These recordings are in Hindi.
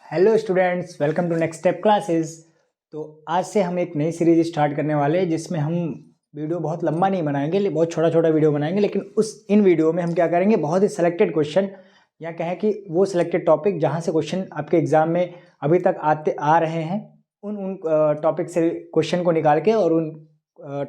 Hello students, welcome to next step classes. तो आज से हम एक नई सीरीज स्टार्ट करने वाले हैं जिसमें हम वीडियो बहुत लंबा नहीं बनाएंगे, बहुत छोटा छोटा वीडियो बनाएंगे। लेकिन इन वीडियो में हम क्या करेंगे, बहुत ही सिलेक्टेड क्वेश्चन या कहें कि वो सिलेक्टेड टॉपिक जहाँ से क्वेश्चन आपके एग्जाम में अभी तक आ रहे हैं, उन टॉपिक से क्वेश्चन को निकाल के और उन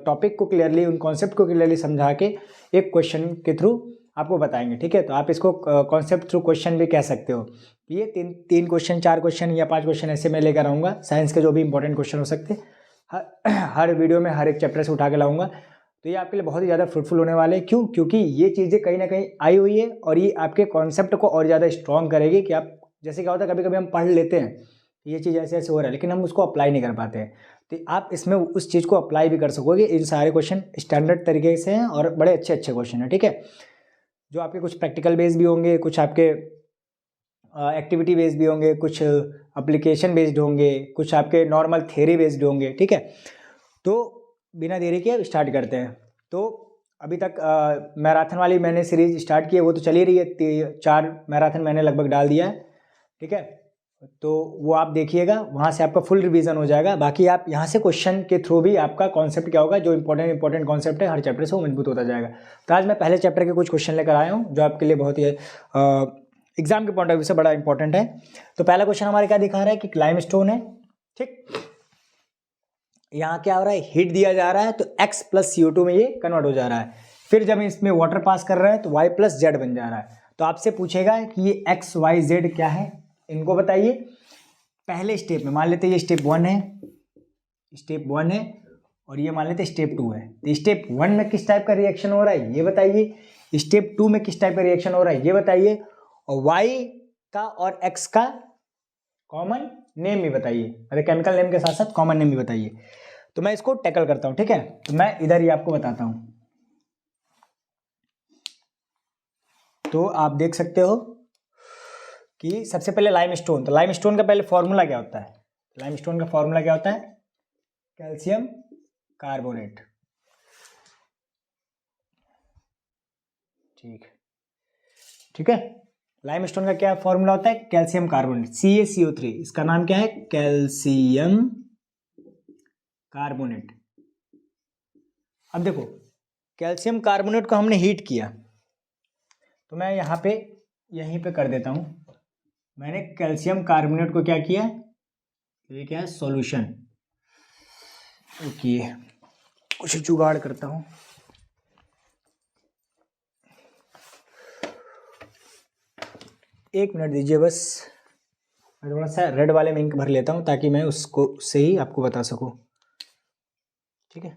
टॉपिक को क्लियरली, उन कॉन्सेप्ट को क्लियरली समझा के एक क्वेश्चन के थ्रू आपको बताएंगे। ठीक है, तो आप इसको कॉन्सेप्ट थ्रू क्वेश्चन भी कह सकते हो। ये तीन क्वेश्चन, 4 क्वेश्चन या 5 क्वेश्चन ऐसे मैं लेकर आऊँगा, साइंस के जो भी इंपॉर्टेंट क्वेश्चन हो सकते हैं हर वीडियो में हर एक चैप्टर से उठा के लाऊंगा। तो ये आपके लिए बहुत ही ज़्यादा फ्रूटफुल होने वाले हैं। क्यों? क्योंकि ये चीज़ें कहीं ना कहीं आई हुई है और ये आपके कॉन्सेप्ट को और ज़्यादा स्ट्रॉन्ग करेगी कि आप, जैसे क्या होता है, कभी कभी हम पढ़ लेते हैं ये चीज़ ऐसे ऐसे हो रहा है लेकिन हम उसको अप्लाई नहीं कर पाते हैं। तो आप इसमें उस चीज़ को अप्लाई भी कर सकोगे। इन सारे क्वेश्चन स्टैंडर्ड तरीके से हैं और बड़े अच्छे अच्छे क्वेश्चन हैं। ठीक है, जो आपके कुछ प्रैक्टिकल बेस्ड भी होंगे, कुछ आपके एक्टिविटी बेस्ड भी होंगे, कुछ एप्लीकेशन बेस्ड होंगे, कुछ आपके नॉर्मल थ्योरी बेस्ड होंगे। ठीक है, तो बिना देरी के स्टार्ट करते हैं। तो अभी तक मैराथन वाली मैंने सीरीज स्टार्ट की है, वो तो चल ही रही है। 4 मैराथन मैंने लगभग डाल दिया है। ठीक है, तो वो आप देखिएगा, वहाँ से आपका फुल रिवीजन हो जाएगा। बाकी आप यहाँ से क्वेश्चन के थ्रू भी आपका कॉन्सेप्ट क्या होगा, जो इंपॉर्टेंट कॉन्सेप्ट है हर चैप्टर से, वो मजबूत होता जाएगा। तो आज मैं पहले चैप्टर के कुछ क्वेश्चन लेकर आया हूँ जो आपके लिए बहुत ही एग्जाम के पॉइंट ऑफ व्यू से बड़ा इंपॉर्टेंट है। तो पहला क्वेश्चन हमारे क्या दिखा रहा है कि लाइमस्टोन है। ठीक, यहाँ क्या हो रहा है, हीट दिया जा रहा है तो X + CO2 में ये कन्वर्ट हो जा रहा है। फिर जब इसमें वाटर पास कर रहा है तो Y + Z बन जा रहा है। तो आपसे पूछेगा कि ये X Y Z क्या है, इनको बताइए। पहले स्टेप में मान लेते हैं ये स्टेप 1 है और ये मान लेते हैं स्टेप 2 है। तो स्टेप 1 में किस टाइप का रिएक्शन हो रहा है ये बताइए, स्टेप 2 में किस टाइप का रिएक्शन हो रहा है ये बताइए, और Y का और X का कॉमन नेम भी बताइए, मतलब केमिकल नेम के साथ साथ कॉमन नेम भी बताइए। तो मैं इसको टैकल करता हूं। ठीक है, तो मैं इधर ही आपको बताता हूं। तो आप देख सकते हो कि सबसे पहले लाइमस्टोन। तो लाइमस्टोन का पहले फॉर्मूला क्या होता है? लाइमस्टोन का फॉर्मूला क्या होता है? Calcium carbonate. ठीक है, लाइमस्टोन का क्या फॉर्मूला होता है? Calcium carbonate, CaCO3। इसका नाम क्या है? Calcium carbonate. अब देखो, कैल्शियम कार्बोनेट को हमने हीट किया, तो मैं यहाँ पे यहीं पे कर देता हूँ। मैंने कैल्शियम कार्बोनेट को क्या किया, ये क्या है, सॉल्यूशन। ओके, कुछ जुगाड़ करता हूँ। एक मिनट दीजिए बस, मैं थोड़ा सा रेड वाले में इंक भर लेता हूँ ताकि मैं उसको से ही आपको बता सकूँ। ठीक है,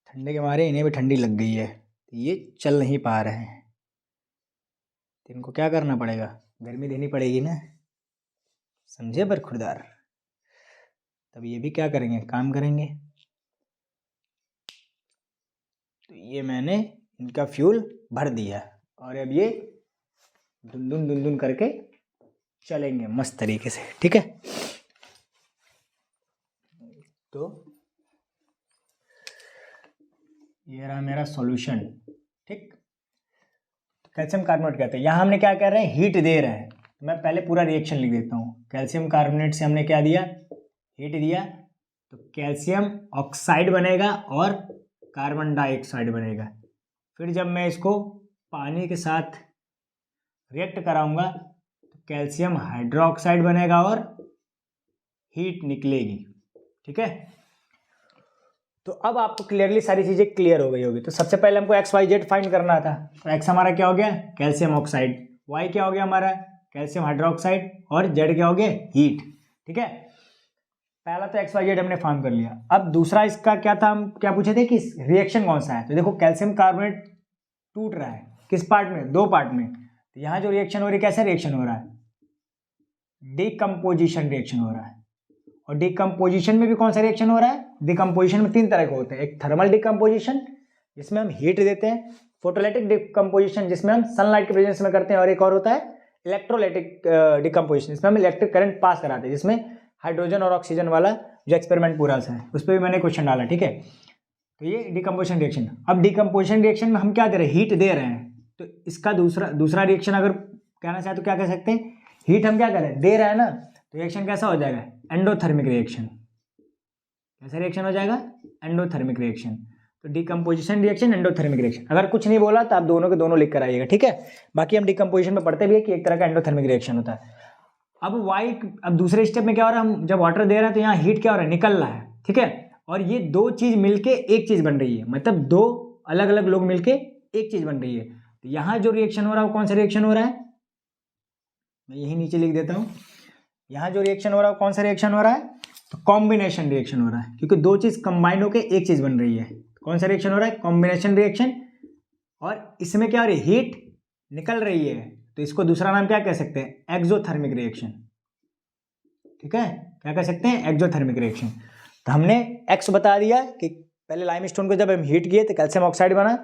ठंडे के मारे इन्हें भी ठंडी लग गई है, तो ये चल नहीं पा रहे हैं। तो इनको क्या करना पड़ेगा, गर्मी देनी पड़ेगी ना, समझे बरखुरदार? तब ये भी क्या करेंगे, काम करेंगे। तो ये मैंने इनका फ्यूल भर दिया और अब ये दुन करके चलेंगे मस्त तरीके से। ठीक है, तो ये रहा मेरा सॉल्यूशन। ठीक, कैल्शियम कार्बोनेट कहते हैं, यहाँ हमने क्या कर रहे हैं, हीट दे रहे हैं। तो मैं पहले पूरा रिएक्शन लिख देता हूँ। कैल्शियम कार्बोनेट से हमने क्या दिया, हीट दिया, तो कैल्शियम ऑक्साइड बनेगा और कार्बन डाइऑक्साइड बनेगा। फिर जब मैं इसको पानी के साथ रिएक्ट कराऊंगा तो कैल्शियम हाइड्रोक्साइड बनेगा और हीट निकलेगी। ठीक है, तो अब आपको क्लियरली सारी चीज़ें क्लियर हो गई होगी। तो सबसे पहले हमको XYZ फाइंड करना था। तो X हमारा क्या हो गया, कैल्शियम ऑक्साइड, Y क्या हो गया हमारा, कैल्शियम हाइड्रोक्साइड, और Z क्या हो गया, हीट। ठीक है, पहला तो XYZ हमने फार्म कर लिया। अब दूसरा इसका क्या था, हम क्या पूछे थे कि रिएक्शन कौन सा है। तो देखो, कैल्शियम कार्बोनेट टूट रहा है, किस पार्ट में, 2 पार्ट में। तो यहाँ जो रिएक्शन हो रही है, कैसा रिएक्शन हो रहा है, डिकम्पोजिशन रिएक्शन हो रहा है। और डिकम्पोजिशन में भी कौन सा रिएक्शन हो रहा है, डिकम्पोजिशन में 3 तरह के होते हैं। एक थर्मल डिकम्पोजिशन जिसमें हम हीट देते हैं, फोटोलाइटिक डिकम्पोजिशन जिसमें हम सनलाइट के प्रेजेंस में करते हैं, और एक और होता है इलेक्ट्रोलाइटिक डिकम्पोजिशन जिसमें हम इलेक्ट्रिक करंट पास कराते हैं, जिसमें हाइड्रोजन और ऑक्सीजन वाला जो एक्सपेरिमेंट पूरा सा है उस पर भी मैंने क्वेश्चन डाला। ठीक है, तो ये डिकम्पोजिशन रिएक्शन। अब डिकम्पोजिशन रिएक्शन में हम क्या दे रहे हैं, हीट दे रहे हैं। तो इसका दूसरा रिएक्शन अगर कहना चाहे तो क्या कह सकते हैं, हीट हम क्या करें, दे रहा है ना, तो रिएक्शन कैसा हो जाएगा, एंडोथर्मिक रिएक्शन। कैसा रिएक्शन हो जाएगा, एंडोथर्मिक रिएक्शन। तो डिकम्पोजिशन रिएक्शन, एंडोथर्मिक रिएक्शन। अगर कुछ नहीं बोला तो आप दोनों के दोनों लिख कर आइएगा, ठीक है। बाकी हम डिकम्पोजिशन में पढ़ते भी है कि एक तरह का एंडोथर्मिक रिएक्शन होता है। अब दूसरे स्टेप में क्या हो रहा है, हम जब वाटर दे रहे हैं तो यहाँ हीट क्या हो रहा है, निकल रहा है, ठीक है। और ये दो चीज मिलके एक चीज बन रही है, मतलब दो अलग अलग लोग मिलके एक चीज बन रही है। तो यहाँ जो रिएक्शन हो रहा है वो कौन सा रिएक्शन हो रहा है, मैं यही नीचे लिख देता हूँ। यहाँ जो रिएक्शन हो रहा है वो कौन सा रिएक्शन हो रहा है, तो कॉम्बिनेशन रिएक्शन हो रहा है, क्योंकि दो चीज कंबाइन होकर एक चीज बन रही है। कौन सा रिएक्शन हो रहा है, कॉम्बिनेशन रिएक्शन। और इसमें क्या हो रही है, हीट निकल रही है, तो इसको दूसरा नाम क्या कह सकते हैं, एक्सोथर्मिक रिएक्शन, ठीक है। क्या कह सकते हैं, एक्सोथर्मिक रिएक्शन। तो हमने एक्स बता दिया कि पहले लाइमस्टोन को जब हम हीट किए तो कैल्शियम ऑक्साइड बना,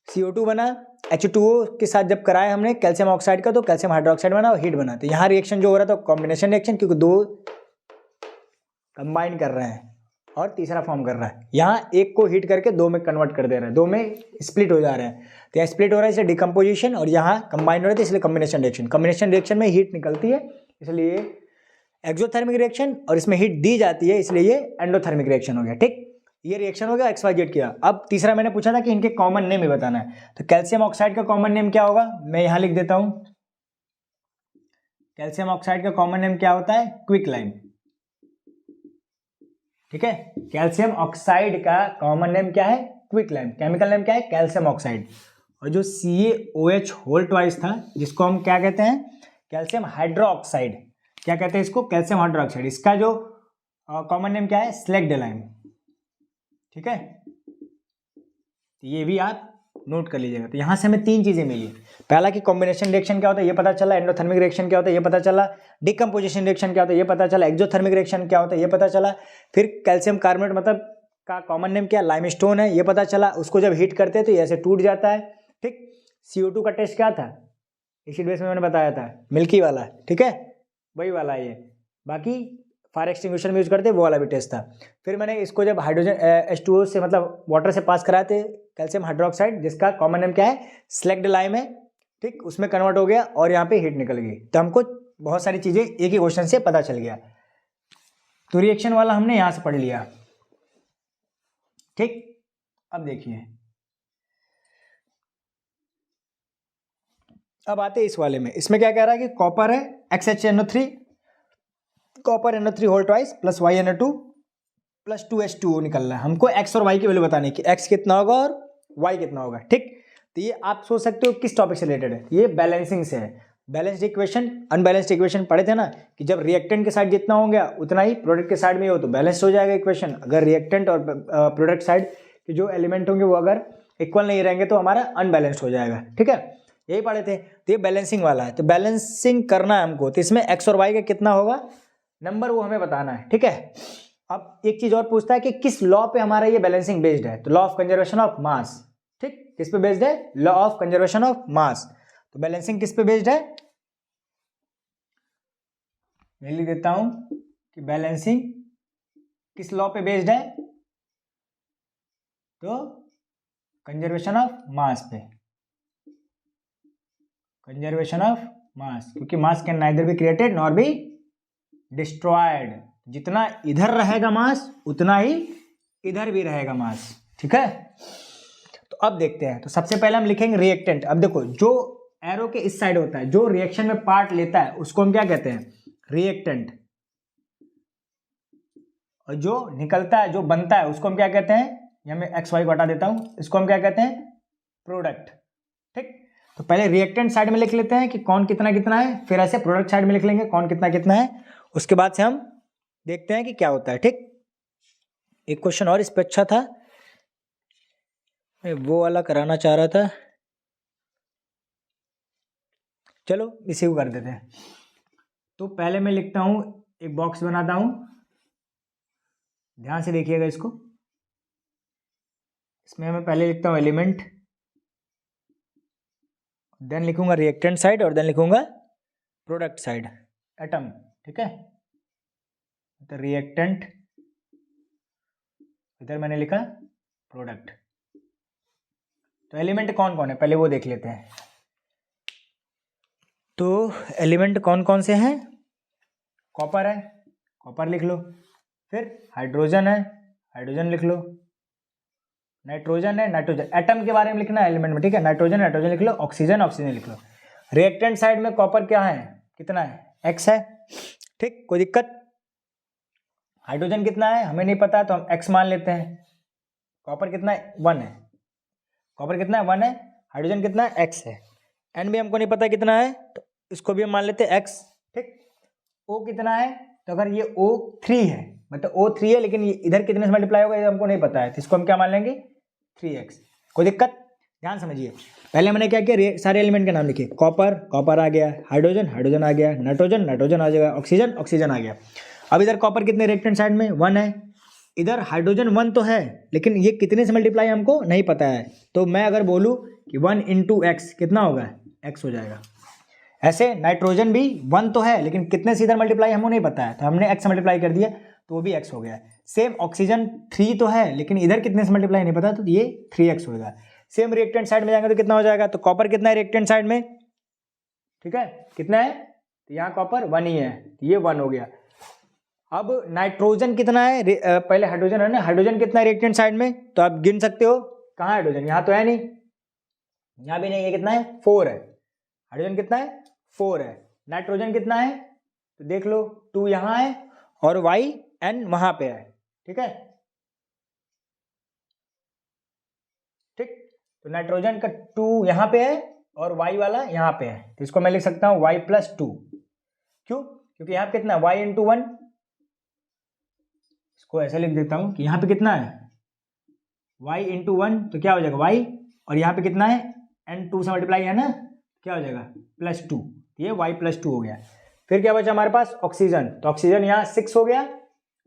CO2 बना, H2O के साथ जब कराया हमने कैल्शियम ऑक्साइड का तो कैल्शियम हाइड्रोक्साइड बना और हीट बना। तो यहाँ रिएक्शन जो हो रहा था कॉम्बिनेशन रिएक्शन, क्योंकि दो कंबाइन कर रहे हैं और तीसरा फॉर्म कर रहा है। यहाँ एक को हीट करके दो में कन्वर्ट कर दे रहा है, दो में स्प्लिट हो जा रहे हैं। तो यहाँ स्प्लिट हो रहा है इसलिए डिकम्पोजिशन, और यहाँ कंबाइन हो रहा है इसलिए कॉम्बिनेशन रिएक्शन। कॉम्बिनेशन रिएक्शन में हीट निकलती है इसलिए एक्सोथर्मिक रिएक्शन, और इसमें हीट दी जाती है इसलिए ये एंडोथर्मिक रिएक्शन हो गया, ठीक। ये रिएक्शन हो गया XYZ किया। अब तीसरा मैंने पूछा था कि इनके कॉमन नेम ही बताना है, तो कैल्शियम ऑक्साइड का कॉमन नेम क्या होगा, मैं यहाँ लिख देता हूँ। कैल्शियम ऑक्साइड का कॉमन नेम क्या होता है, क्विक लाइम, ठीक है। कैल्शियम ऑक्साइड का कॉमन नेम क्या है, क्विक लाइम। केमिकल नेम क्या है, कैल्शियम ऑक्साइड। और जो CaOH होल ट्वाइस था, जिसको हम क्या कहते हैं, कैल्शियम हाइड्रोक्साइड। क्या कहते हैं इसको, कैल्शियम हाइड्रोक्साइड। इसका जो कॉमन नेम क्या है, स्लेग्डेलाइम, ठीक है। तो ये भी आप नोट कर लीजिएगा। तो यहाँ से हमें तीन चीजें मिली। पहला कि कॉम्बिनेशन रिएक्शन क्या होता है ये पता चला, एंडोथर्मिक रिएक्शन क्या होता है ये पता चला, डिकम्पोजिशन रिएक्शन क्या होता है ये पता चला, एक्सोथर्मिक रिएक्शन क्या होता है ये पता चला। फिर कैल्शियम कार्बोनेट मतलब का कॉमन नेम क्या, लाइमस्टोन है, ये पता चला। उसको जब हीट करते हैं तो ये ऐसे टूट जाता है, ठीक। CO2 का टेस्ट क्या था, एसिड बेस में मैंने बताया था, मिल्की वाला, ठीक है, वही वाला है ये। बाकी फायर एक्सटिंग्विशर में यूज करते वो वाला भी टेस्ट था। फिर मैंने इसको जब हाइड्रोजन H2O से मतलब वाटर से पास कराए थे कैल्शियम हाइड्रोक्साइड, जिसका कॉमन नेम क्या है, स्लेग्ड लाइम है, ठीक, उसमें कन्वर्ट हो गया और यहाँ पे हीट निकल गई। तो हमको बहुत सारी चीजें एक ही क्वेश्चन से पता चल गया। तो रिएक्शन वाला हमने यहां से पढ़ लिया, ठीक। अब देखिए, अब आते इस वाले में। इसमें क्या कह रहा है कि कॉपर है XHNO3, copper NO3 whole twice plus YNO2 plus 2H2O निकल रहा है। हमको x और y की वैल्यू बतानी है कि x कितना होगा और y कितना होगा, ठीक। तो ये आप सोच सकते हो किस टॉपिक से रिलेटेड है, ये बैलेंसिंग से है। बैलेंस्ड इक्वेशन, अनबैलेंस्ड इक्वेशन पढ़े थे ना, कि जब रिएक्टेंट के साइड जितना होगा उतना ही प्रोडक्ट के साइड में हो तो बैलेंस हो जाएगा इक्वेशन। अगर रिएक्टेंट और प्रोडक्ट साइड के जो एलिमेंट होंगे वो अगर इक्वल नहीं रहेंगे तो हमारा अनबैलेंस्ड हो जाएगा, ठीक है। यही पढ़े थे। तो ये बैलेंसिंग वाला है, तो बैलेंसिंग करना है हमको। तो इसमें x और y का कितना होगा नंबर वो हमें बताना है, ठीक है। अब एक चीज और पूछता है कि किस लॉ पे हमारा ये बैलेंसिंग बेस्ड है, तो law of conservation of mass, ठीक। किस पे बेस्ड है, law of conservation of mass. तो बैलेंसिंग किस पे बेस्ड है, मैं लिख देता हूं कि बैलेंसिंग किस लॉ पे बेस्ड है, तो कंजर्वेशन ऑफ मास पे, कंजर्वेशन ऑफ मास, क्योंकि मास can neither be created nor be destroyed. जितना इधर रहेगा मास उतना ही इधर भी रहेगा मास, ठीक है। तो अब देखते हैं। तो सबसे पहले हम लिखेंगे रिएक्टेंट। अब देखो, जो एरो के इस साइड होता है, जो रिएक्शन में पार्ट लेता है उसको हम क्या कहते हैं, रिएक्टेंट। और जो निकलता है, जो बनता है, उसको हम क्या कहते हैं, यहां मैं XY को हटा देता हूं, इसको हम क्या कहते हैं, प्रोडक्ट, ठीक। तो पहले रिएक्टेंट साइड में लिख लेते हैं कि कौन कितना कितना है, फिर ऐसे प्रोडक्ट साइड में लिख लेंगे कौन कितना कितना है। उसके बाद से हम देखते हैं कि क्या होता है, ठीक। एक क्वेश्चन और इस पे अच्छा था, मैं वो वाला कराना चाह रहा था, चलो इसी को कर देते हैं। तो पहले मैं लिखता हूं, एक बॉक्स बनाता हूं, ध्यान से देखिएगा इसको। इसमें मैं पहले लिखता हूं एलिमेंट, देन लिखूंगा रिएक्टेंट साइड और देन लिखूंगा प्रोडक्ट साइड, एटम, ठीक है। तो रिएक्टेंट, इधर मैंने लिखा प्रोडक्ट। तो एलिमेंट कौन कौन है पहले वो देख लेते हैं। तो एलिमेंट कौन कौन से हैं? कॉपर है, कॉपर लिख लो। फिर हाइड्रोजन है, हाइड्रोजन लिख लो। नाइट्रोजन है, नाइट्रोजन। एटम के बारे में लिखना है एलिमेंट में, ठीक है। नाइट्रोजन, नाइट्रोजन लिख लो। ऑक्सीजन, ऑक्सीजन लिख लो। रिएक्टेंट साइड में कॉपर क्या है, कितना है? एक्स है, ठीक, कोई दिक्कत? हाइड्रोजन कितना है हमें नहीं पता, तो हम एक्स मान लेते हैं। कॉपर कितना है? 1 है। कॉपर कितना है? 1 है। हाइड्रोजन कितना है? एक्स है। एन भी हमको नहीं पता कितना है, तो इसको भी हम मान लेते हैं एक्स, ठीक। ओ कितना है? तो अगर ये O3 है, मतलब O3 है, लेकिन ये इधर कितने से मल्टीप्लाई होगा ये हमको नहीं पता है, तो इसको हम क्या मान लेंगे? 3x। कोई दिक्कत? ध्यान समझिए। पहले हमने क्या किया, सारे एलिमेंट के नाम लिखे। कॉपर, कॉपर आ गया। हाइड्रोजन, हाइड्रोजन आ गया। नाइट्रोजन, नाइट्रोजन आ जाएगा। ऑक्सीजन, ऑक्सीजन आ गया। अब इधर कॉपर कितने रिएक्टेंट साइड में? 1 है। इधर हाइड्रोजन 1 तो है, लेकिन ये कितने से मल्टीप्लाई हमको नहीं पता है। तो मैं अगर बोलूँ कि 1 × x कितना होगा? x हो जाएगा। ऐसे नाइट्रोजन भी 1 तो है, लेकिन कितने से इधर मल्टीप्लाई हमको नहीं पता है, तो हमने x मल्टीप्लाई कर दिया, तो वो भी x हो गया। सेम ऑक्सीजन 3 तो है, लेकिन इधर कितने से मल्टीप्लाई नहीं पता, तो ये 3x होगा। सेम रिएक्टेंट साइड में जाएंगे तो कितना हो जाएगा? तो कॉपर कितना है रिएक्टेंट साइड में? ठीक है, कितना है? तो यहाँ कॉपर 1 ही है, तो ये 1 हो गया। अब नाइट्रोजन कितना है? पहले हाइड्रोजन है ना, हाइड्रोजन कितना है रिएक्टेंट साइड में? तो आप गिन सकते हो। कहाँ है हाइड्रोजन? यहाँ तो है नहीं, यहाँ भी नहीं है। कितना है? 4 है। हाइड्रोजन कितना है? 4 है। नाइट्रोजन कितना है? तो देख लो, 2 यहाँ है और YN वहां पे है, ठीक है, ठीक। तो नाइट्रोजन का 2 यहाँ पे है और Y वाला यहाँ पे है, तो इसको मैं लिख सकता हूँ Y+2। क्यों? क्योंकि यहाँ पे कितना है? Y × 1। इसको ऐसे लिख देता हूँ कि यहाँ पे कितना है? Y × 1, तो क्या हो जाएगा? Y, और यहाँ पे कितना है? N2 से मल्टीप्लाई है ना, क्या हो जाएगा? +2। ये Y+2 हो गया। फिर क्या बचा हमारे पास? ऑक्सीजन। तो ऑक्सीजन यहाँ 6 हो गया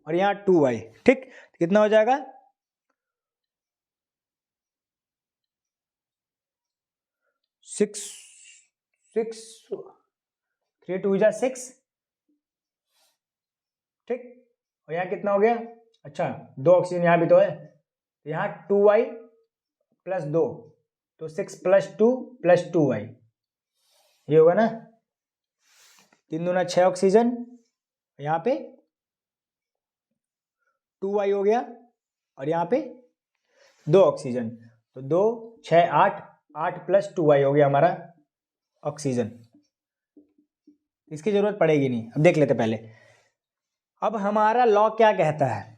और यहाँ 2Y, ठीक। तो कितना हो जाएगा? 6 6 3 2 जा 6, ठीक। और यहाँ कितना हो गया? अच्छा, 2 ऑक्सीजन यहाँ भी तो है, तो यहाँ 2Y + 2, तो 6 + 2 + 2Y, ये होगा ना। 3 दूना 6 ऑक्सीजन, यहाँ पे 2Y हो गया और यहाँ पे 2 ऑक्सीजन, तो 2 6 8 8 + 2Y हो गया हमारा ऑक्सीजन। इसकी जरूरत पड़ेगी नहीं, अब देख लेते पहले। अब हमारा लॉ क्या कहता है?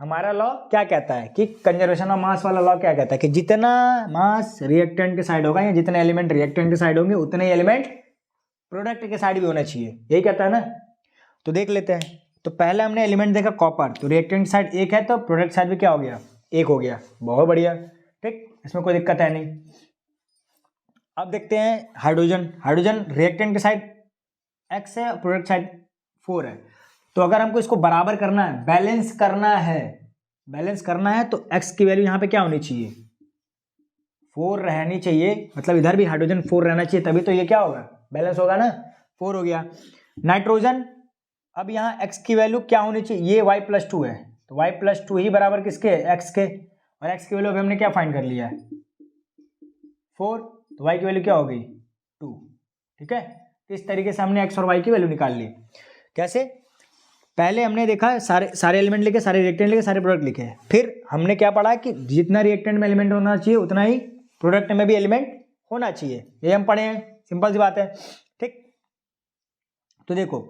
हमारा लॉ क्या कहता है कि कंजर्वेशन ऑफ मास वाला लॉ क्या कहता है कि जितना मास रिएक्टेंट के साइड होगा या जितने एलिमेंट रिएक्टेंट के साइड होंगे उतने ही एलिमेंट प्रोडक्ट के साइड भी होना चाहिए, यही कहता है ना। तो देख लेते हैं। तो पहले हमने एलिमेंट देखा कॉपर, तो रिएक्टेंट साइड 1 है, तो प्रोडक्ट साइड भी क्या हो गया? 1 हो गया। बहुत बढ़िया, ठीक, इसमें कोई दिक्कत है नहीं। अब देखते हैं हाइड्रोजन। हाइड्रोजन रिएक्टेंट के साइड x है, प्रोडक्ट साइड 4 है। तो अगर हमको इसको बराबर करना है, बैलेंस करना है, बैलेंस करना है, तो x की वैल्यू यहाँ पे क्या होनी चाहिए? 4 रहनी चाहिए, मतलब इधर भी हाइड्रोजन 4 रहना चाहिए, तभी तो ये क्या होगा? बैलेंस होगा ना। 4 हो गया। नाइट्रोजन, अब यहाँ x की वैल्यू क्या होनी चाहिए? ये Y+2 है, तो Y+2 ही बराबर किसके? x के। और x की वैल्यू अभी हमने क्या फाइंड कर लिया है? 4, तो y की वैल्यू क्या हो गई? 2, ठीक है। तो इस तरीके से हमने x और y की वैल्यू निकाल ली। कैसे? पहले हमने देखा सारे एलिमेंट लिखे, सारे रिएक्टेंट लिखे, सारे प्रोडक्ट लिखे। फिर हमने क्या पढ़ा कि जितना रिएक्टेंट में एलिमेंट होना चाहिए उतना ही प्रोडक्ट में भी एलिमेंट होना चाहिए, ये हम पढ़े हैं, सिंपल सी बात है, ठीक। तो देखो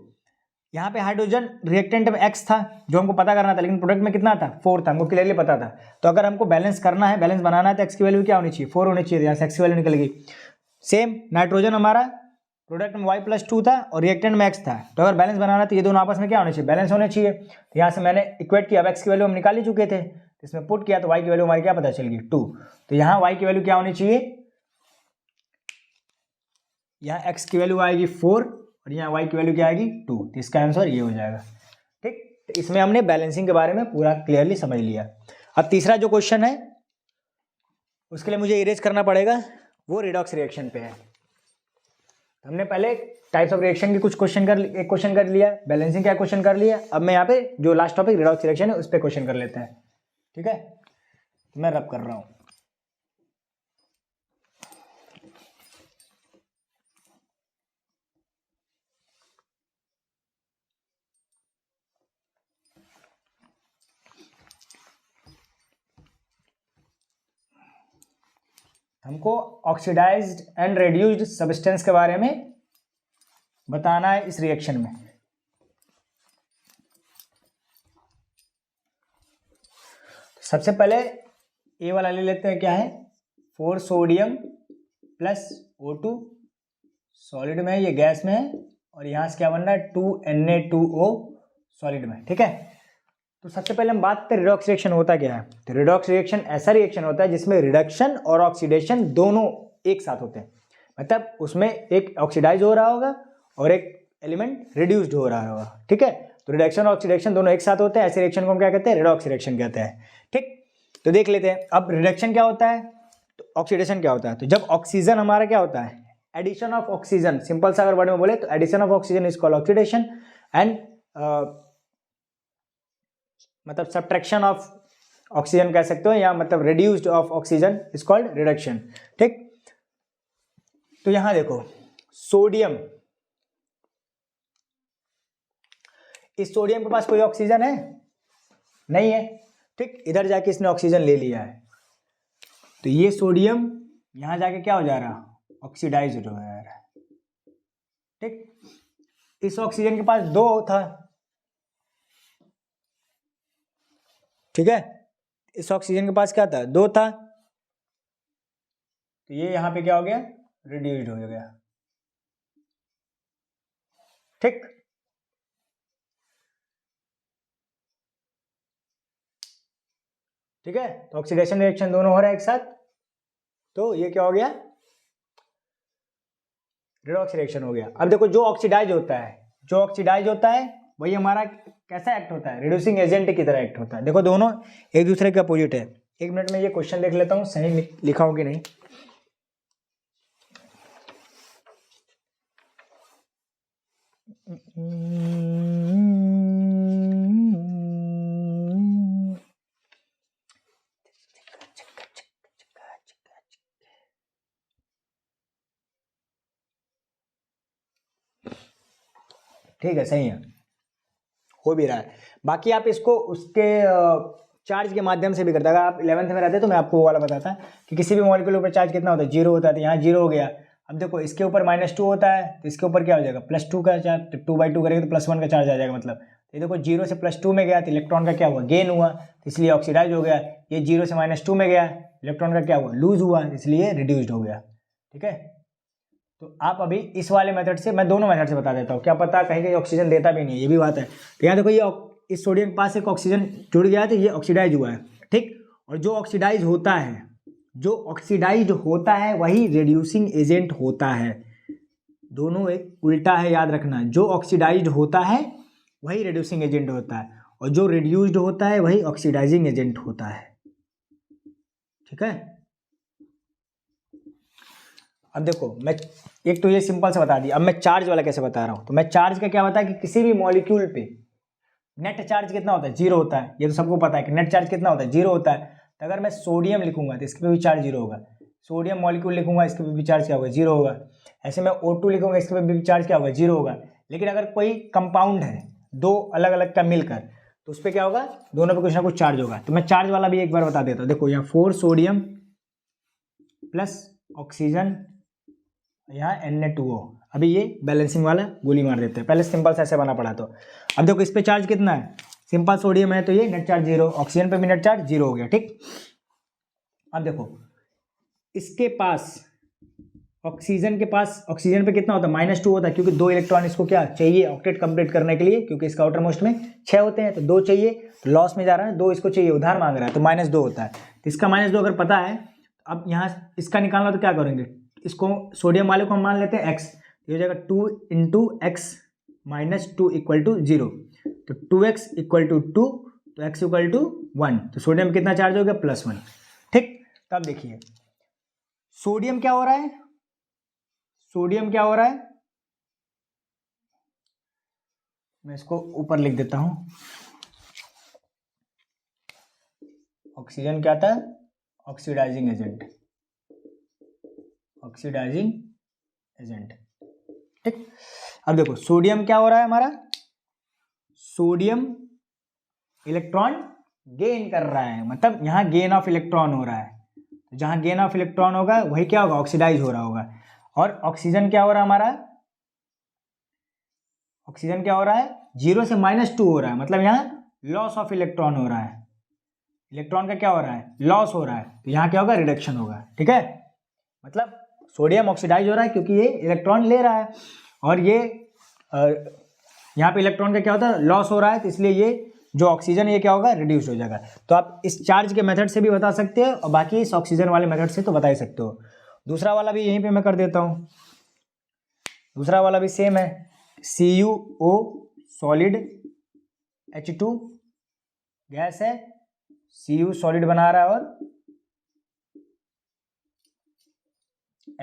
यहाँ पे हाइड्रोजन रिएक्टेंट में x था जो हमको पता करना था, लेकिन प्रोडक्ट में कितना था? 4 था, हमको क्लियरली पता था। तो अगर हमको बैलेंस करना है, बैलेंस बनाना है, तो x की वैल्यू क्या होनी चाहिए? 4 होनी चाहिए, यहाँ से x की वैल्यू निकल गई। सेम नाइट्रोजन हमारा प्रोडक्ट में Y+2 था और रिएक्टेंट में x था, तो अगर बैलेंस बनाना है तो ये दोनों आपस में क्या होने चाहिए? बैलेंस होने चाहिए। तो यहाँ से मैंने इक्वेट किया, अब x की वैल्यू हम निकाल ही चुके थे, तो इसमें पुट किया तो y की वैल्यू हमारी क्या पता चल गई? 2। तो यहाँ y की वैल्यू क्या होनी चाहिए? यहाँ x की वैल्यू आएगी 4 और यहाँ y की वैल्यू क्या आएगी? 2। तो इसका आंसर ये हो जाएगा, ठीक। तो इसमें हमने बैलेंसिंग के बारे में पूरा क्लियरली समझ लिया। अब तीसरा जो क्वेश्चन है उसके लिए मुझे इरेज करना पड़ेगा, वो रिडॉक्स रिएक्शन पे है। हमने पहले टाइप्स ऑफ रिएक्शन के कुछ एक क्वेश्चन कर लिया, बैलेंसिंग का क्वेश्चन कर लिया। अब मैं यहाँ पे जो लास्ट टॉपिक रिडॉक्स रिएक्शन है उस पर क्वेश्चन कर लेते हैं, ठीक है। मैं रब कर रहा हूँ। हमको ऑक्सीडाइज्ड एंड रेड्यूस्ड सब्सटेंस के बारे में बताना है इस रिएक्शन में। सबसे पहले ए वाला ले लेते हैं, क्या है 4 सोडियम प्लस O2 सॉलिड में है, ये गैस में है, और यहाँ से क्या बन रहा है 2Na2O सॉलिड में। ठीक है, तो सबसे पहले हम बात करते हैं रिडॉक्स रिएक्शन होता क्या है। तो रिडॉक्स रिएक्शन ऐसा रिएक्शन होता है जिसमें रिडक्शन और ऑक्सीडेशन दोनों एक साथ होते हैं। मतलब उसमें एक ऑक्सीडाइज हो रहा होगा और एक एलिमेंट रिड्यूस्ड हो रहा होगा। ठीक है, तो रिडक्शन और ऑक्सीडेशन दोनों एक साथ होते हैं, ऐसे रिएक्शन को हम क्या कहते हैं, रिडॉक्स रिएक्शन कहते हैं। ठीक, तो देख लेते हैं अब रिडक्शन क्या होता है तो ऑक्सीडेशन क्या होता है। तो जब ऑक्सीजन हमारा क्या होता है, एडिशन ऑफ ऑक्सीजन, सिंपल सा अगर वर्ड में बोले तो addition of oxygen is called oxidation and मतलब सब्ट्रैक्शन ऑफ ऑक्सीजन कह सकते हो, या मतलब reduced of oxygen is called reduction. ठीक, तो यहां देखो सोडियम, इस सोडियम के पास कोई ऑक्सीजन है नहीं है। ठीक, इधर जाके इसने ऑक्सीजन ले लिया है, तो ये सोडियम यहां जाके क्या हो जा रहा, ऑक्सीडाइज हो जा रहा है। ठीक, इस ऑक्सीजन के पास 2 था। ठीक है, इस ऑक्सीजन के पास क्या था, 2 था, तो ये यहां पे क्या हो गया, रिड्यूस्ड हो गया। ठीक, ठीक है, तो ऑक्सीडेशन रिएक्शन दोनों हो रहा है एक साथ, तो ये क्या हो गया, रिडॉक्स रिएक्शन हो गया। अब देखो जो ऑक्सीडाइज होता है, जो ऑक्सीडाइज होता है वही हमारा कैसा एक्ट होता है, रिड्यूसिंग एजेंट की तरह एक्ट होता है। देखो दोनों एक दूसरे के अपोजिट है। 1 मिनट में ये क्वेश्चन देख लेता हूँ सही लिखा हो कि नहीं। ठीक है, सही है, हो भी रहा है। बाकी आप इसको उसके चार्ज के माध्यम से भी करते हैं। अगर आप 11th में रहते तो मैं आपको वो वाला बताता कि किसी भी मॉलिक्यूल ऊपर चार्ज कितना होता है, 0 होता है, तो यहाँ 0 हो गया। अब देखो इसके ऊपर -2 होता है, तो इसके ऊपर क्या हो जाएगा, +2 का चार्ज, तो 2/2 करेंगे तो +1 का चार्ज आ जाएगा। मतलब ये देखो 0 से +2 में गया तो इलेक्ट्रॉन का क्या हुआ, गेन हुआ, तो इसलिए ऑक्सीडाइज हो गया। ये 0 से -2 में गया, इलेक्ट्रॉन का क्या हुआ, लूज हुआ, इसलिए रिड्यूस्ड हो गया। ठीक है, तो आप अभी इस वाले मेथड से, मैं दोनों मेथड से बता देता हूँ, क्या पता कहीं कहीं ऑक्सीजन देता भी नहीं है, ये भी बात है। तो यहाँ देखो ये इस सोडियम के पास एक ऑक्सीजन जुड़ गया है, तो ये ऑक्सीडाइज हुआ है। ठीक, और जो ऑक्सीडाइज होता है, जो ऑक्सीडाइज होता है वही रिड्यूसिंग एजेंट होता है। दोनों एक उल्टा है, याद रखना। जो ऑक्सीडाइज्ड होता है वही रिड्यूसिंग एजेंट होता है, और जो रिड्यूस्ड होता है वही ऑक्सीडाइजिंग एजेंट होता है। ठीक है, अब देखो मैं एक तो ये सिंपल से बता दिया, अब मैं चार्ज वाला कैसे बता रहा हूँ। तो मैं चार्ज का क्या बता कि किसी भी मॉलिक्यूल पे नेट चार्ज कितना होता है, 0 होता है। ये तो सबको पता है कि नेट चार्ज कितना होता है, 0 होता है। तो अगर मैं सोडियम लिखूंगा तो इसके पे भी चार्ज 0 होगा। सोडियम मॉलिक्यूल लिखूंगा, इसके पे भी चार्ज क्या होगा, 0 होगा। ऐसे मैं O2 लिखूंगा, इसके पे भी चार्ज क्या होगा, 0 होगा। लेकिन अगर कोई कंपाउंड है 2 अलग अलग का मिलकर, तो उस पर क्या होगा, दोनों पे कुछ ना कुछ चार्ज होगा। तो मैं चार्ज वाला भी एक बार बता देता हूँ। देखो यहाँ 4 सोडियम प्लस ऑक्सीजन, यहाँ Na2O। अभी ये बैलेंसिंग वाला गोली मार देते हैं, पहले सिंपल से ऐसे बना पड़ा। तो अब देखो इस पे चार्ज कितना है, सिंपल सोडियम है तो ये नेट चार्ज 0, ऑक्सीजन पे भी नेट चार्ज 0 हो गया। ठीक, अब देखो इसके पास ऑक्सीजन के पास, ऑक्सीजन पे कितना होता है, -2 होता है, क्योंकि 2 इलेक्ट्रॉन इसको क्या चाहिए ऑक्टेट कंप्लीट करने के लिए, क्योंकि इसका आउटर मोस्ट में 6 होते हैं, तो 2 चाहिए, तो लॉस में जा रहा है, 2 इसको चाहिए, उधार मांग रहा है, तो -2 होता है। तो इसका -2 अगर पता है, अब यहाँ इसका निकालना तो क्या करेंगे, इसको सोडियम वाले को हम मान लेते हैं x, ये हो जाएगा 2 × x - 2 = 0, तो 2x = 2, तो x = 1, तो सोडियम कितना चार्ज हो गया, +1। ठीक, तब देखिए सोडियम क्या हो रहा है, सोडियम क्या हो रहा है, मैं इसको ऊपर लिख देता हूं। ऑक्सीजन क्या था, ऑक्सीडाइजिंग एजेंट, ऑक्सीडाइजिंग एजेंट। ठीक, अब देखो सोडियम क्या हो रहा है हमारा, सोडियम इलेक्ट्रॉन गेन कर रहा है, मतलब यहां गेन ऑफ इलेक्ट्रॉन हो रहा है। तो जहाँ गेन ऑफ इलेक्ट्रॉन होगा वही क्या होगा, ऑक्सीडाइज हो रहा होगा। और ऑक्सीजन क्या हो रहा है हमारा, ऑक्सीजन क्या हो रहा है, 0 से -2 हो रहा है, मतलब यहाँ लॉस ऑफ इलेक्ट्रॉन हो रहा है, इलेक्ट्रॉन का क्या हो रहा है, लॉस हो रहा है। तो यहाँ क्या होगा, रिडक्शन होगा। ठीक है, मतलब सोडियम ऑक्सीडाइज हो रहा है क्योंकि ये इलेक्ट्रॉन ले रहा है, और ये यहाँ पे इलेक्ट्रॉन का क्या होता है, लॉस हो रहा है, तो इसलिए ये जो ऑक्सीजन ये क्या होगा, रिड्यूस हो जाएगा। तो आप इस चार्ज के मेथड से भी बता सकते हो और बाकी इस ऑक्सीजन वाले मेथड से तो बता ही सकते हो। दूसरा वाला भी यहीं पे मैं कर देता हूँ, दूसरा वाला भी सेम है, CuO सॉलिड H2 गैस है, Cu सॉलिड बना रहा है और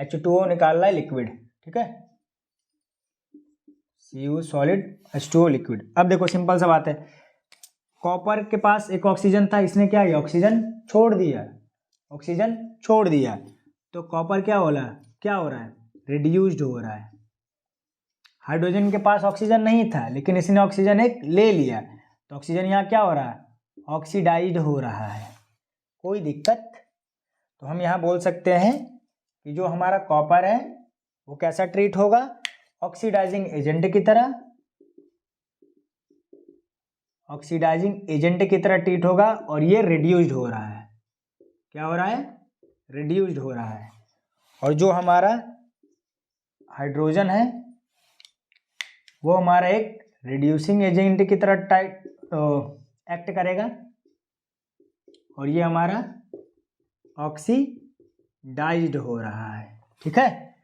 H2O निकाल रहा है लिक्विड। ठीक है, Cu सॉलिड H2O लिक्विड। अब देखो सिंपल सा बात है, कॉपर के पास एक ऑक्सीजन था, इसने क्या किया, ऑक्सीजन छोड़ दिया, ऑक्सीजन छोड़ दिया, तो कॉपर क्या हो रहा है, क्या हो रहा है, रिड्यूस्ड हो रहा है। हाइड्रोजन के पास ऑक्सीजन नहीं था लेकिन इसने ऑक्सीजन एक ले लिया, तो ऑक्सीजन यहाँ क्या हो रहा है, ऑक्सीडाइज्ड हो रहा है। कोई दिक्कत, तो हम यहाँ बोल सकते हैं कि जो हमारा कॉपर है वो कैसा ट्रीट होगा, ऑक्सीडाइजिंग एजेंट की तरह, ऑक्सीडाइजिंग एजेंट की तरह ट्रीट होगा, और ये रिड्यूस्ड हो रहा है। क्या हो रहा है, रिड्यूस्ड हो रहा है। और जो हमारा हाइड्रोजन है वो हमारा एक रिड्यूसिंग एजेंट की तरह एक्ट करेगा, और ये हमारा ऑक्सीडाइज्ड हो रहा है। ठीक है,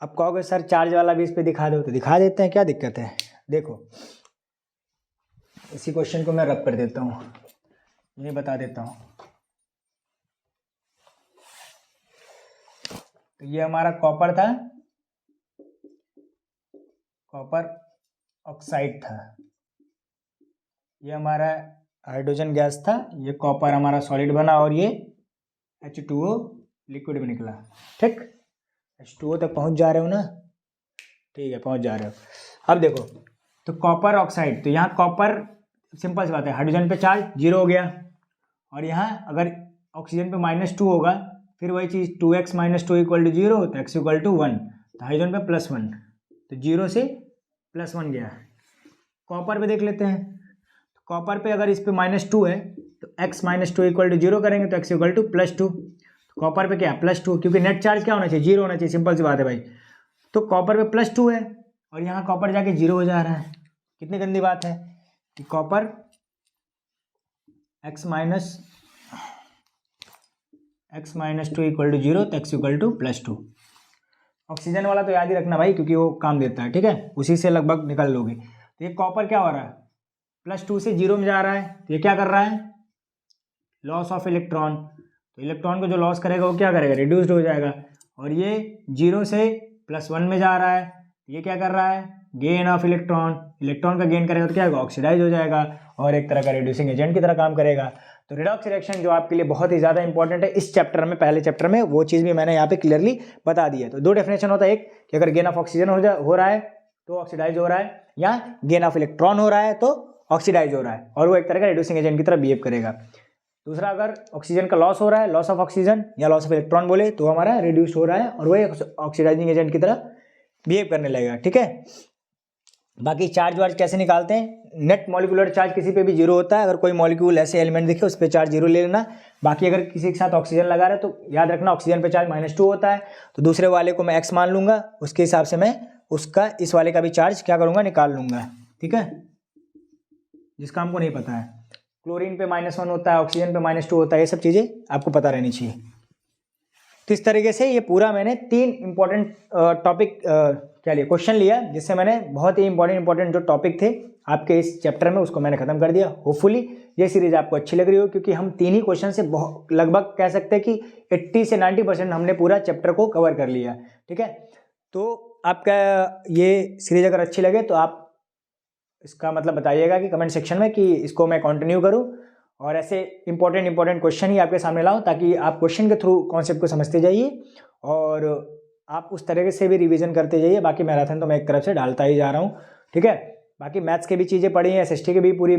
अब कहोगे सर चार्ज वाला भी इस पे दिखा दो, तो दिखा देते हैं, क्या दिक्कत है। देखो इसी क्वेश्चन को मैं रब कर देता हूँ, ये बता देता हूँ। तो ये हमारा कॉपर था, कॉपर ऑक्साइड था, ये हमारा हाइड्रोजन गैस था, ये कॉपर हमारा सॉलिड बना, और ये H2O लिक्विड में निकला। ठीक, H2O तक पहुंच जा रहे हो ना, ठीक है पहुंच जा रहे हो। अब देखो, तो कॉपर ऑक्साइड, तो यहाँ कॉपर सिंपल सी बात है, हाइड्रोजन पे चार्ज 0 हो गया, और यहाँ अगर ऑक्सीजन पे -2 होगा, फिर वही चीज़ 2x - 2 = 0, तो x = 1, तो हाइड्रोजन पे +1, तो 0 से +1 गया। कॉपर पे देख लेते हैं, तो कॉपर पे अगर इस पे -2 है तो x - 2 = 0 करेंगे तो x = +2, तो कॉपर पे क्या +2, क्योंकि नेट चार्ज क्या होना चाहिए, 0 होना चाहिए, सिंपल सी बात है भाई। तो कॉपर पे +2 है और यहाँ कॉपर जाके 0 हो जा रहा है, कितनी गंदी बात है कि कॉपर x - 2 = 0, तो x = +2। ऑक्सीजन वाला तो याद ही रखना भाई, क्योंकि वो काम देता है। ठीक है, उसी से लगभग निकाल लोगे। तो ये कॉपर क्या हो रहा है, +2 से 0 में जा रहा है, तो ये क्या कर रहा है, लॉस ऑफ इलेक्ट्रॉन। तो इलेक्ट्रॉन को जो लॉस करेगा वो क्या करेगा, रिड्यूस्ड हो जाएगा। और ये 0 से +1 में जा रहा है, ये क्या कर रहा है, गेन ऑफ इलेक्ट्रॉन, इलेक्ट्रॉन का गेन करेगा तो क्या होगा, ऑक्सीडाइज हो जाएगा, और एक तरह का रिड्यूसिंग एजेंट की तरह काम करेगा। तो रिडॉक्स रिएक्शन जो आपके लिए बहुत ही ज़्यादा इंपॉर्टेंट है इस चैप्टर में, पहले चैप्टर में, वो चीज़ भी मैंने यहाँ पे क्लियरली बता दी है। तो दो डेफिनेशन होता है, एक कि अगर गेन ऑफ ऑक्सीजन हो रहा है तो ऑक्सीडाइज हो रहा है, या गेन ऑफ इलेक्ट्रॉन हो रहा है तो ऑक्सीडाइज हो रहा है, और वो एक तरह का रिड्यूसिंग एजेंट की तरह बिहेव करेगा। दूसरा, अगर ऑक्सीजन का लॉस हो रहा है, लॉस ऑफ ऑक्सीजन या लॉस ऑफ इलेक्ट्रॉन बोले, तो हमारा रिड्यूस हो रहा है और वो ऑक्सीडाइजिंग एजेंट की तरह बिहेव करने लगेगा। ठीक है, बाकी चार्ज वार्ज कैसे निकालते हैं, नेट मॉलिक्यूलर चार्ज किसी पे भी 0 होता है, अगर कोई मॉलिक्यूल ऐसे एलिमेंट दिखे उस पर चार्ज 0 ले लेना। बाकी अगर किसी के साथ ऑक्सीजन लगा रहे तो याद रखना ऑक्सीजन पे चार्ज -2 होता है, तो दूसरे वाले को मैं x मान लूंगा, उसके हिसाब से मैं उसका इस वाले का भी चार्ज क्या करूंगा, निकाल लूंगा। ठीक है, जिसका हमको नहीं पता है, क्लोरीन पे -1 होता है, ऑक्सीजन पे -2 होता है, ये सब चीज़ें आपको पता रहनी चाहिए। तो इस तरीके से ये पूरा मैंने 3 इंपॉर्टेंट टॉपिक क्या लिया, क्वेश्चन लिया, जिससे मैंने बहुत ही इंपॉर्टेंट जो टॉपिक थे आपके इस चैप्टर में उसको मैंने खत्म कर दिया। होपफुली ये सीरीज आपको अच्छी लग रही हो, क्योंकि हम 3 ही क्वेश्चन से बहुत लगभग कह सकते हैं कि 80 से 90% हमने पूरा चैप्टर को कवर कर लिया। ठीक है, तो आपका ये सीरीज अगर अच्छी लगे तो आप इसका मतलब बताइएगा कि कमेंट सेक्शन में कि इसको मैं कंटिन्यू करूं, और ऐसे इंपॉर्टेंट क्वेश्चन ही आपके सामने लाऊं, ताकि आप क्वेश्चन के थ्रू कॉन्सेप्ट को समझते जाइए और आप उस तरीके से भी रिवीजन करते जाइए। बाकी मैराथन तो मैं एक तरफ से डालता ही जा रहा हूँ। ठीक है, बाकी मैथ्स के भी चीज़ें पढ़ी हैं, SST की भी पूरी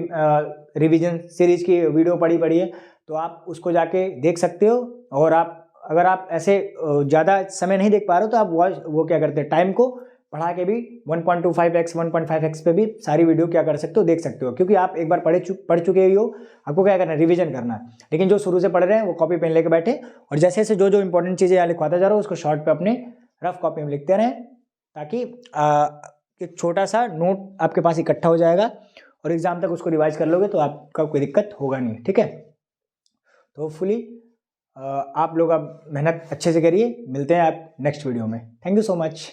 रिवीजन सीरीज की वीडियो पढ़ी है, तो आप उसको जाके देख सकते हो और आप अगर आप ऐसे ज़्यादा समय नहीं देख पा रहे हो तो आप वो क्या करते हैं, टाइम को बढ़ा के भी 1.25x 1.5x पे भी सारी वीडियो क्या कर सकते हो, देख सकते हो, क्योंकि आप एक बार पढ़ चुके हो, आपको क्या करना है, रिवीजन करना है। लेकिन जो शुरू से पढ़ रहे हैं वो कॉपी पेन लेके बैठे और जैसे जैसे जो इंपॉर्टेंट चीज़ें यहाँ लिखवाता जा रहा हो उसको शॉर्ट पे अपने रफ कॉपी में लिखते रहें, ताकि एक छोटा सा नोट आपके पास इकट्ठा हो जाएगा और एग्जाम तक उसको रिवाइज कर लोगे तो आपका कोई दिक्कत होगा नहीं। ठीक है, तो होपफुली आप लोग अब मेहनत अच्छे से करिए। मिलते हैं आप नेक्स्ट वीडियो में। Thank you so much.